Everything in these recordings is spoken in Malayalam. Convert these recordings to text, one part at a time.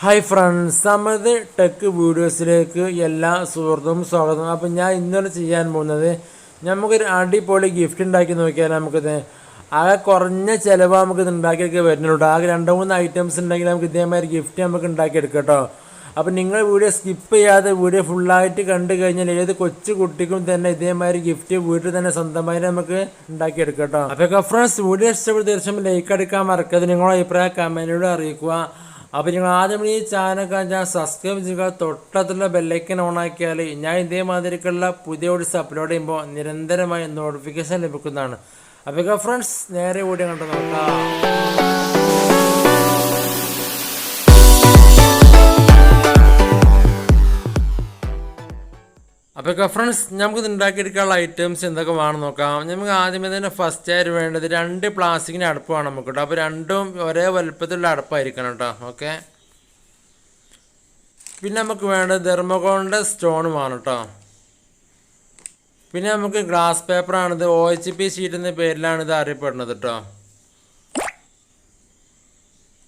ഹായ് ഫ്രണ്ട്സ്, സമത് ടെക് വീഡിയോസിലേക്ക് എല്ലാ സുഹൃത്തും സ്വാഗതം. അപ്പം ഞാൻ ഇന്നലെ ചെയ്യാൻ പോകുന്നത് നമുക്കൊരു അടിപൊളി ഗിഫ്റ്റ് ഉണ്ടാക്കി നോക്കിയാൽ നമുക്കിത് ആകെ കുറഞ്ഞ ചിലവ് നമുക്കിത് ഉണ്ടാക്കിയൊക്കെ വരുന്നുള്ളൂ. ആകെ 2-3 ഐറ്റംസ് ഉണ്ടെങ്കിൽ നമുക്ക് ഇതേമാതിരി ഗിഫ്റ്റ് നമുക്ക് ഉണ്ടാക്കിയെടുക്കാം കേട്ടോ. അപ്പം നിങ്ങൾ വീഡിയോ സ്കിപ്പ് ചെയ്യാതെ വീഡിയോ ഫുള്ളായിട്ട് കണ്ടു കഴിഞ്ഞാൽ ഏത് കൊച്ചു കുട്ടിക്കും തന്നെ ഇതേമാതിരി ഗിഫ്റ്റ് വീട്ടിൽ തന്നെ സ്വന്തമായി നമുക്ക് ഉണ്ടാക്കിയെടുക്കാം കേട്ടോ. അപ്പോൾ ഫ്രണ്ട്സ്, വീഡിയോ ഇഷ്ടപ്പെട്ട് തീർച്ചയായും ലൈക്ക് അടിക്കാൻ മറക്കരുത്. നിങ്ങളുടെ അഭിപ്രായം കമൻറ്റിലൂടെ അറിയിക്കുക. അപ്പോൾ നിങ്ങൾ ആദ്യം ഈ ചാനൽ ഞാൻ സബ്സ്ക്രൈബ് ചെയ്യുക, തൊട്ടത്തുള്ള ബെല്ലൈക്കൻ ഓൺ ആക്കിയാൽ ഞാൻ ഇതേമാതിരിക്കുള്ള പുതിയ വീഡിയോസ് അപ്ലോഡ് ചെയ്യുമ്പോൾ നിരന്തരമായി നോട്ടിഫിക്കേഷൻ ലഭിക്കുന്നതാണ്. അപ്പോൾ ഫ്രണ്ട്സ്, നേരെ വീഡിയോ കണ്ടു നോക്കാം. അപ്പോൾ ഫ്രണ്ട്സ്, നമുക്ക് ഉണ്ടാക്കിയെടുക്കാനുള്ള ഐറ്റംസ് എന്തൊക്കെ വേണം നോക്കാം. നമുക്ക് ആദ്യമേ തന്നെ ഫസ്റ്റ് ആയിട്ട് വേണ്ടത് 2 പ്ലാസ്റ്റിക്കിൻ്റെ അടുപ്പ് വേണം നമുക്ക് കേട്ടോ. അപ്പോൾ രണ്ടും ഒരേ വലുപ്പത്തിലുള്ള അടുപ്പായിരിക്കണം കേട്ടോ. ഓക്കെ. പിന്നെ നമുക്ക് വേണ്ടത് തെർമോകോളിൻ്റെ സ്റ്റോൺ വേണം കേട്ടോ. പിന്നെ നമുക്ക് ഗ്ലാസ് പേപ്പറാണിത്, OHP ഷീറ്റ് എന്ന പേരിലാണ് ഇത് അറിയപ്പെടുന്നത് കേട്ടോ.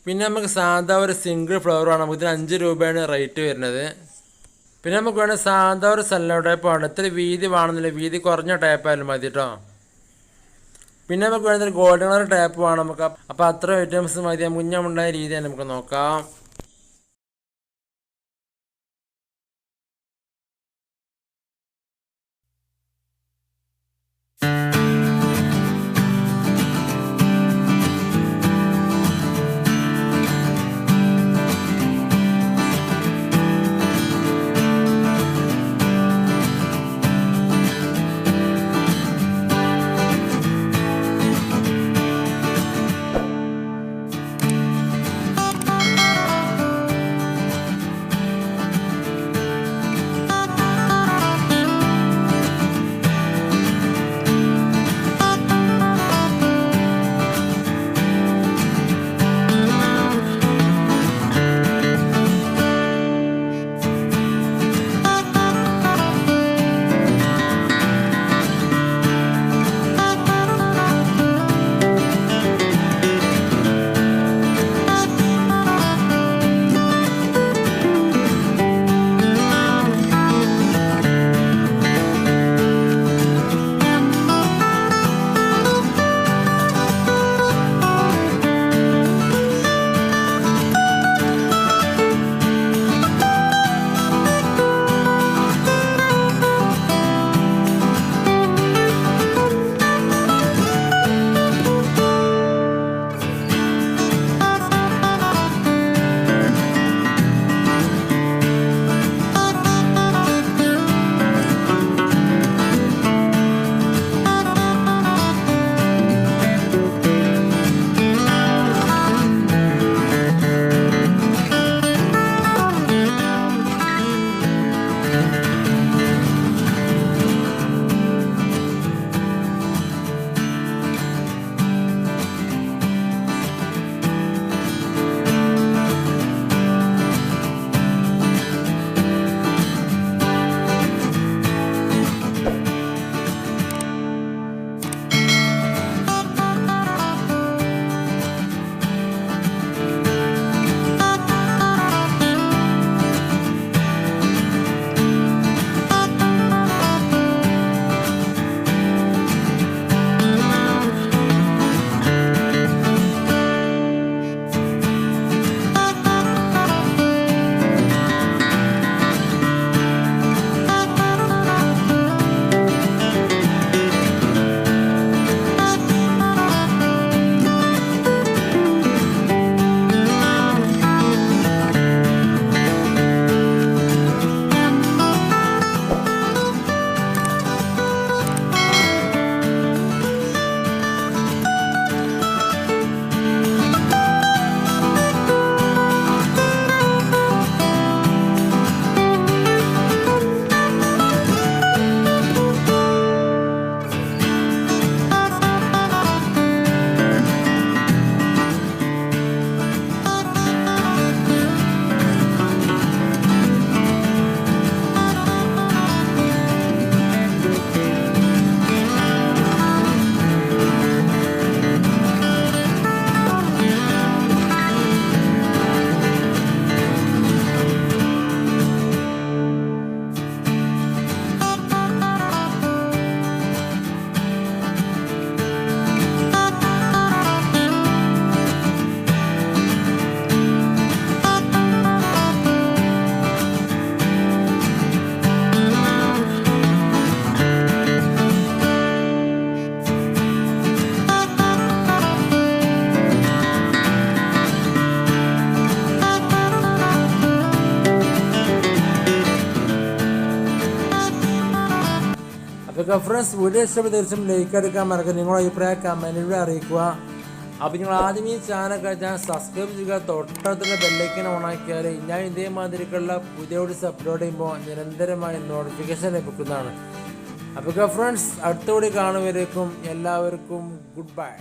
പിന്നെ നമുക്ക് സാധാ ഒരു സിംഗിൾ ഫ്ലവർ ആണ്, നമുക്ക് ഇതിന് 5 രൂപയാണ് റേറ്റ് വരുന്നത്. പിന്നെ നമുക്ക് വേണ്ട സാധാ ഒരു സെല്ലോ ടൈപ്പാണ്. ഇത്തിരി വീതി വേണമെന്നില്ല, വീതി കുറഞ്ഞ ടൈപ്പായാലും മതി കേട്ടോ. പിന്നെ നമുക്ക് വേണ്ടത് ഗോൾഡൻ കളർ ടൈപ്പ് വേണം നമുക്ക്. അപ്പോൾ അത്ര ഐറ്റംസ് മതി. മുന്നമുണ്ടായ രീതിയാണ് നമുക്ക് നോക്കാം. അപ്പോൾ ഫ്രണ്ട്സ് വീഡിയോ ഇഷ്ടപ്പെട്ട് തീർച്ചയായും ലൈക്ക് എടുക്കാൻ മറക്കുക, നിങ്ങളുടെ അഭിപ്രായം കമൻറ്റിലൂടെ അറിയിക്കുക. അപ്പോൾ നിങ്ങൾ ആദ്യം ഈ ചാനൽ ഞാൻ സബ്സ്ക്രൈബ് ചെയ്യുക, തൊട്ടടുത്തുള്ള ബെല്ലൈക്കൻ ഓണാക്കിയാൽ ഞാൻ ഇതേമാതിരിക്കുള്ള പുതിയ വീഡിയോസ് അപ്ലോഡ് ചെയ്യുമ്പോൾ നിരന്തരമായി നോട്ടിഫിക്കേഷൻ ലഭിക്കുന്നതാണ്. അപ്പോൾ ഫ്രണ്ട്സ് അടുത്ത വീഡിയോ കാണുമ്പോഴേക്കും എല്ലാവർക്കും ഗുഡ് ബൈ.